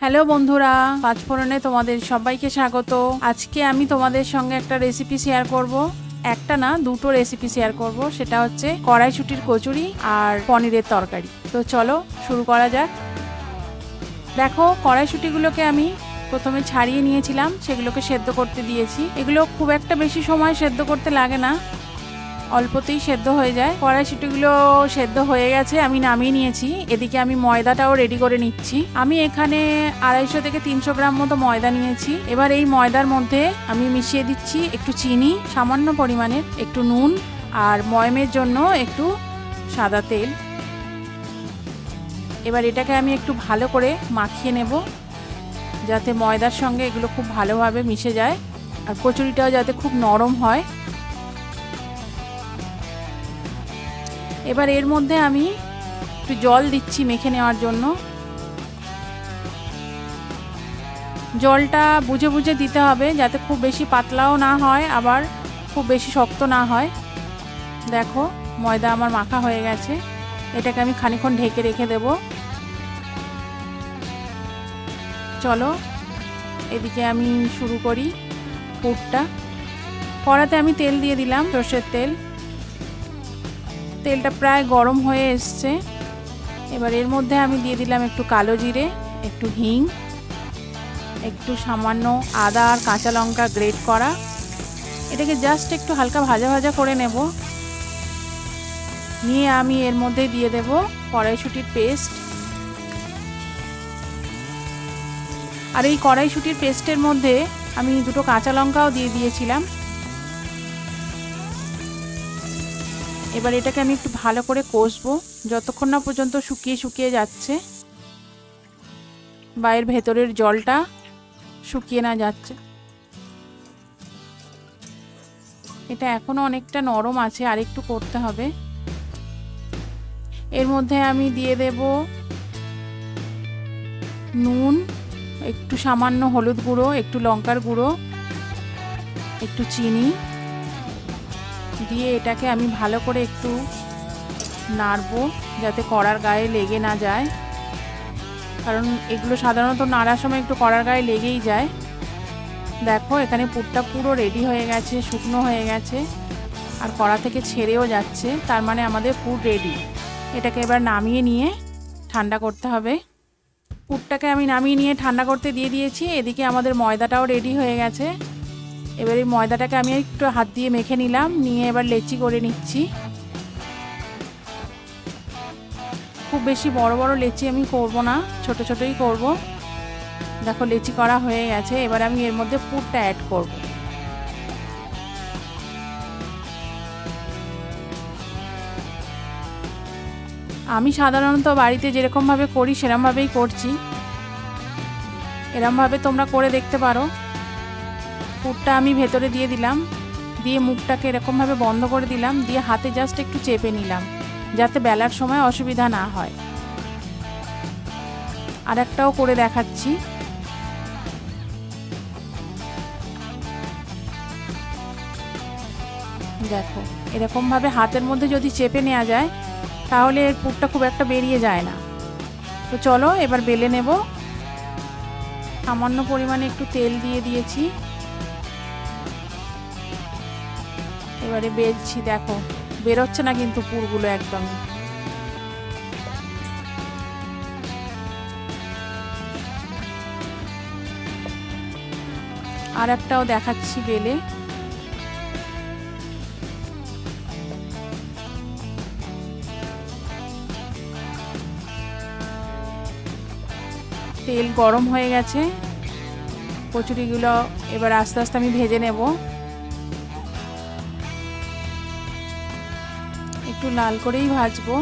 Hello বন্ধুরা, পাঁচফোড়নে তোমাদের সবাইকে স্বাগত। আজকে আমি তোমাদের সঙ্গে একটা রেসিপি শেয়ার করব। একটা না, দুটো রেসিপি শেয়ার করব। সেটা হচ্ছে কড়াইশুঁটির কচুরি আর পনিরের তরকারি। তো চলো শুরু করা যাক। দেখো, কড়াইশুঁটিগুলোকে আমি প্রথমে ছাড়িয়ে নিয়েছিলাম, সেগুলোকে সেদ্ধ করতে দিয়েছি। এগুলো খুব একটা বেশি সময় সেদ্ধ করতে লাগে না, অল্পতেই সেদ্ধ হয়ে যায়। কড়াইশুঁটিগুলো সেদ্ধ হয়ে গেছে, আমি নামিয়ে নিয়েছি। এদিকে আমি ময়দাটাও রেডি করে নিচ্ছি। আমি এখানে 250 থেকে 300 গ্রাম মতো ময়দা নিয়েছি। এবার এই ময়দার মধ্যে আমি মিশিয়ে দিচ্ছি একটু চিনি, সামান্য পরিমাণের একটু নুন, আর ময়মের জন্য একটু সাদা তেল। এবার এটাকে আমি একটু ভালো করে মাখিয়ে নেব, যাতে ময়দার সঙ্গে এগুলো খুব ভালোভাবে মিশে যায়, আর কচুরিটাও যাতে খুব নরম হয়। এবার এর মধ্যে আমি একটু জল দিচ্ছি মেখে নেওয়ার জন্য। জলটা বুঝে বুঝে দিতে হবে, যাতে খুব বেশি পাতলাও না হয়, আবার খুব বেশি শক্ত না হয়। দেখো, ময়দা আমার মাখা হয়ে গেছে। এটাকে আমি খানিকক্ষণ ঢেকে রেখে দেব। চলো এদিকে আমি শুরু করি পুরটা। কড়াতে আমি তেল দিয়ে দিলাম, সরষের তেল। তেলটা প্রায় গরম হয়ে এসছে। এবার এর মধ্যে আমি দিয়ে দিলাম একটু কালো জিরে, একটু হিং, একটু সামান্য আদা আর কাঁচা লঙ্কা গ্রেট করা। এটাকে জাস্ট একটু হালকা ভাজা ভাজা করে নেব। নিয়ে আমি এর মধ্যে দিয়ে দেব কড়াইশুঁটির পেস্ট। আর এই কড়াইশুঁটির পেস্টের মধ্যে আমি দুটো কাঁচা লঙ্কাও দিয়ে দিয়েছিলাম। এবার এটাকে আমি একটু ভালো করে কষবো, যতক্ষণ না পর্যন্ত শুকিয়ে শুকিয়ে যাচ্ছে, বা এর ভেতরের জলটা শুকিয়ে না যাচ্ছে। এটা এখনো অনেকটা নরম আছে, আর একটু করতে হবে। এর মধ্যে আমি দিয়ে দেব নুন, একটু সামান্য হলুদ গুঁড়ো, একটু লঙ্কার গুঁড়ো, একটু চিনি দিয়ে এটাকে আমি ভালো করে একটু নাড়বো, যাতে কড়ার গায়ে লেগে না যায়। কারণ এগুলো সাধারণত নাড়ার সময় একটু কড়ার গায়ে লেগেই যায়। দেখো, এখানে পুরটা পুরো রেডি হয়ে গেছে, শুকনো হয়ে গেছে, আর কড়া থেকে ছেড়েও যাচ্ছে। তার মানে আমাদের পুর রেডি। এটাকে এবার নামিয়ে নিয়ে ঠান্ডা করতে হবে। পুরটাকে আমি নামিয়ে নিয়ে ঠান্ডা করতে দিয়ে দিয়েছি। এদিকে আমাদের ময়দাটাও রেডি হয়ে গেছে। এবার এই ময়দাটাকে আমি একটু হাত দিয়ে মেখে নিলাম, নিয়ে এবার লেচি করে নিচ্ছি। খুব বেশি বড় বড় লেচি আমি করব না, ছোট ছোটই করব। দেখো, লেচি করা হয়ে গেছে। এবার আমি এর মধ্যে পুরটা অ্যাড করব। আমি সাধারণত বাড়িতে যেরকমভাবে করি সেরকমভাবেই করছি। এরকমভাবে তোমরা করে দেখতে পারো। পুরটা আমি ভেতরে দিয়ে দিলাম, দিয়ে মুখটাকে এরকমভাবে বন্ধ করে দিলাম, দিয়ে হাতে জাস্ট একটু চেপে নিলাম, যাতে বেলার সময় অসুবিধা না হয়। আর একটাও করে দেখাচ্ছি। দেখো, এরকমভাবে হাতের মধ্যে যদি চেপে নেওয়া যায়, তাহলে এর পুরটা খুব একটা বেরিয়ে যায় না। তো চলো এবার বেলে নেব। সামান্য পরিমাণে একটু তেল দিয়ে দিয়েছি। এবারে বেলছি। দেখো, বেরোচ্ছে না কিন্তু পুরগুলো একদমই। আর একটাও দেখাচ্ছি বেলে। তেল গরম হয়ে গেছে। কচুরিগুলো এবার আস্তে আস্তে আমি ভেজে নেব। একটু লাল করেই ভাজবো।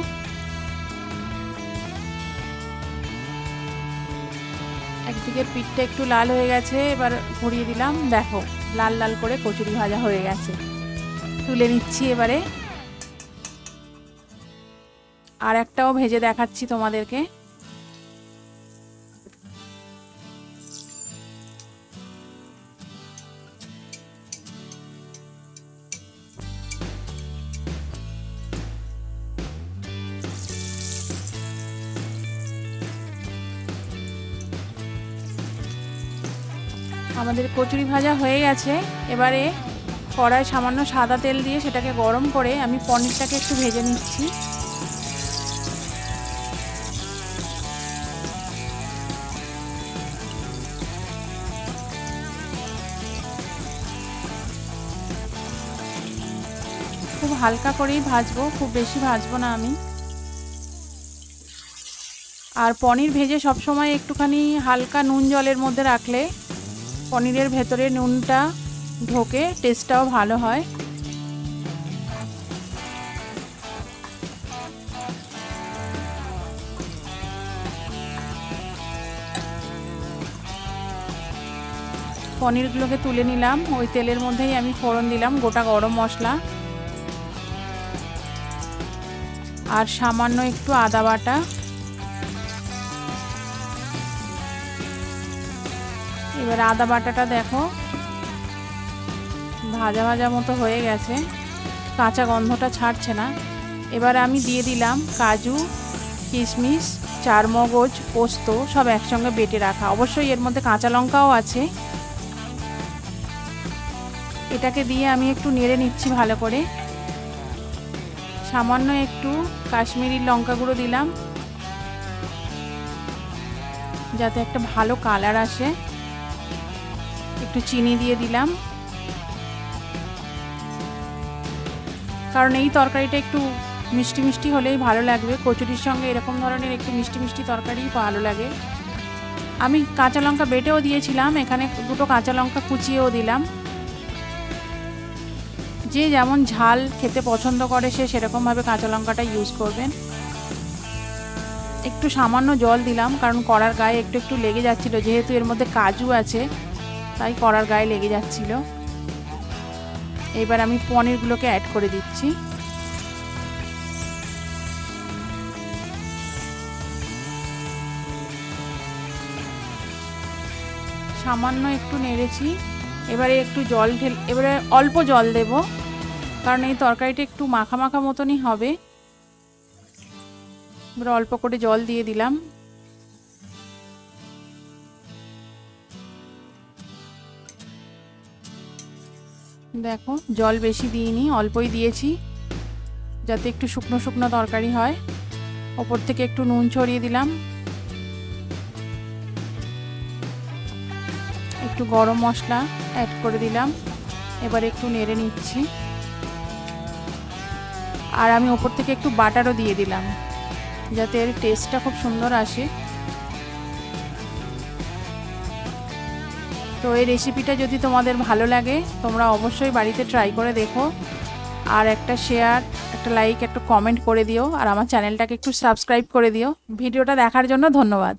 একদিকের পিঠটা একটু লাল হয়ে গেছে, এবার ঘুরিয়ে দিলাম। দেখো, লাল লাল করে কচুরি ভাজা হয়ে গেছে। তুলে নিচ্ছি এবারে। আর একটাও ভেজে দেখাচ্ছি তোমাদেরকে। আমাদের কচুরি ভাজা হয়ে গেছে। এবারে কড়ায় সামান্য সাদা তেল দিয়ে সেটাকে গরম করে আমি পনিরটাকে একটু ভেজে নিচ্ছি। খুব হালকা করেই ভাজবো, খুব বেশি ভাজবো না আমি। আর পনির ভেজে সবসময় একটুখানি হালকা নুন জলের মধ্যে রাখলে পনিরের ভেতরে নুনটা ঢোকে, টেস্টটাও ভালো হয়। পনিরগুলোকে তুলে নিলাম। ওই তেলের মধ্যেই আমি ফোড়ন দিলাম গোটা গরম মশলা আর সামান্য একটু আদা বাটা। এবার আদা বাটাটা দেখো ভাজা ভাজা মতো হয়ে গেছে, কাঁচা গন্ধটা ছাড়ছে না। এবার আমি দিয়ে দিলাম কাজু, কিশমিশ, চারমগজ, পোস্ত সব একসঙ্গে বেটে রাখা। অবশ্যই এর মধ্যে কাঁচা লঙ্কাও আছে। এটাকে দিয়ে আমি একটু নেড়ে নিচ্ছি ভালো করে। সামান্য একটু কাশ্মীরি লঙ্কা গুঁড়ো দিলাম যাতে একটা ভালো কালার আসে। একটু চিনি দিয়ে দিলাম, কারণ এই তরকারিটা একটু মিষ্টি মিষ্টি হলেই ভালো লাগবে। কচুরির সঙ্গে এরকম ধরনের একটু মিষ্টি মিষ্টি তরকারি ভালো লাগে। আমি কাঁচা লঙ্কা বেটেও দিয়েছিলাম, এখানে দুটো কাঁচা লঙ্কা কুচিয়েও দিলাম। যে যেমন ঝাল খেতে পছন্দ করে সে সেরকমভাবে কাঁচা লঙ্কাটা ইউজ করবেন। একটু সামান্য জল দিলাম, কারণ কড়ার গায়ে একটু একটু লেগে যাচ্ছিল, যেহেতু এর মধ্যে কাজু আছে তাই কড়ার গায়ে লেগে যাচ্ছিল। এবার আমি পনিরগুলোকে অ্যাড করে দিচ্ছি। সামান্য একটু নেড়েছি। এবারে একটু জল এবারে অল্প জল দেব, কারণ এই তরকারিটা একটু মাখা মাখা মতনই হবে। এবার অল্প করে জল দিয়ে দিলাম। দেখো জল বেশি দিইনি, অল্পই দিয়েছি যাতে একটু শুকনো শুকনো তরকারি হয়। ওপর থেকে একটু নুন ছড়িয়ে দিলাম, একটু গরম মশলা অ্যাড করে দিলাম। এবার একটু নেড়ে নিচ্ছি। আর আমি ওপর থেকে একটু বাটারও দিয়ে দিলাম যাতে এর টেস্টটা খুব সুন্দর আসে। তো এই রেসিপিটা যদি তোমাদের ভালো লাগে তোমরা অবশ্যই বাড়িতে ট্রাই করে দেখো। আর একটা শেয়ার, একটা লাইক, একটা কমেন্ট করে দিও। আর আমার চ্যানেলটাকে একটু সাবস্ক্রাইব করে দিও। ভিডিওটা দেখার জন্য ধন্যবাদ।